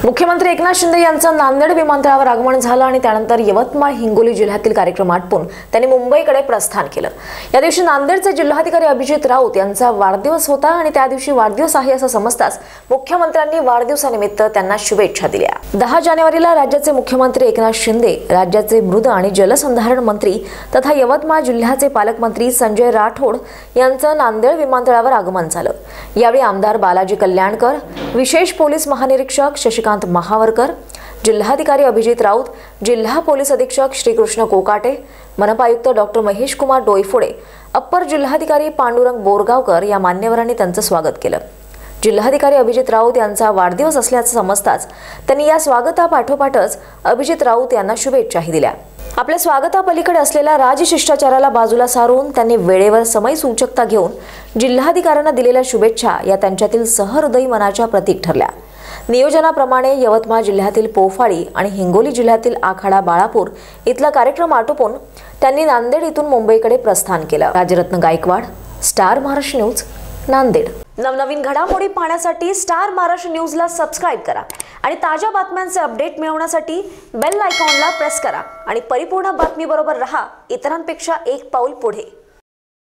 मुख्यमंत्री एकनाथ शिंदे यांचं नांदेड विमानतळावर आगमन झालं आणि त्यानंतर यवतमाळ हिंगोली जिल्ह्यातील कार्यक्रम आटपून त्यांनी मुंबईकडे प्रस्थान केलं। या दिवशी नांदेडचे जिल्हाधिकारी अभिजित राऊत यांचा वाढदिवस होता आणि त्या दिवशी वाढदिवस आहे असं समजताच मुख्यमंत्र्यांनी वाढदिवसानिमित्त त्यांना शुभेच्छा दिल्या। 10 जानेवारीला राज्याचे मुख्यमंत्री एकनाथ शिंदे, राज्याचे मृद आणि जलसंधारण मंत्री तथा यवतमाळ जिल्ह्याचे पालकमंत्री संजय राठोड यांचं नांदेड विमानतळावर आगमन झालं। यावेळी आमदार बालाजी कल्याणकर, विशेष पोलीस महानिरीक्षक शशिकांत महावरकर, जिल्हाधिकारी अभिजित राऊत, जिल्हा पोलीस अधीक्षक श्रीकृष्ण कोकाटे, मनपा आयुक्त डॉक्टर महेश कुमार डोईफोडे, अप्पर जिल्हाधिकारी पांडुरंग बोरगावकर या मान्यवरांनी त्यांचं स्वागत केलं। जिल्हाधिकारी अभिजित राऊत यांचा वाढदिवस असल्याचं समजताच त्यांनी या स्वागतापाठोपाठच अभिजित राऊत यांना शुभेच्छाही दिल्या। आपल्या स्वागतापलीकडे असलेल्या राजशिष्टाचाराला बाजूला सारून त्यांनी वेळेवर समय सूचकता घेऊन जिल्हाधिकाऱ्यांना दिलेल्या शुभेच्छा या त्यांच्यातील सहृदयी मनाच्या प्रतीक ठरल्या। नियोजनाप्रमाणे यवतमाळ जिल्ह्यातील पोफाळी आणि हिंगोली जिल्ह्यातील आखाडा बाळापूर इथला कार्यक्रम आटोपून त्यांनी नांदेड इथून मुंबईकडे प्रस्थान केलं। Rajratna Gaikwad, star Maharashtra news, Nanded. नवनवीन घडामोडी पाहण्यासाठी स्टार महाराष्ट्र न्यूजला सबस्क्राइब करा आणि ताज्या बातम्यांचे अपडेट मिळवण्यासाठी बेल आयकॉनला प्रेस करा आणि परिपूर्ण बातमीबरोबर रहा, इतरांपेक्षा एक पाऊल पुढे।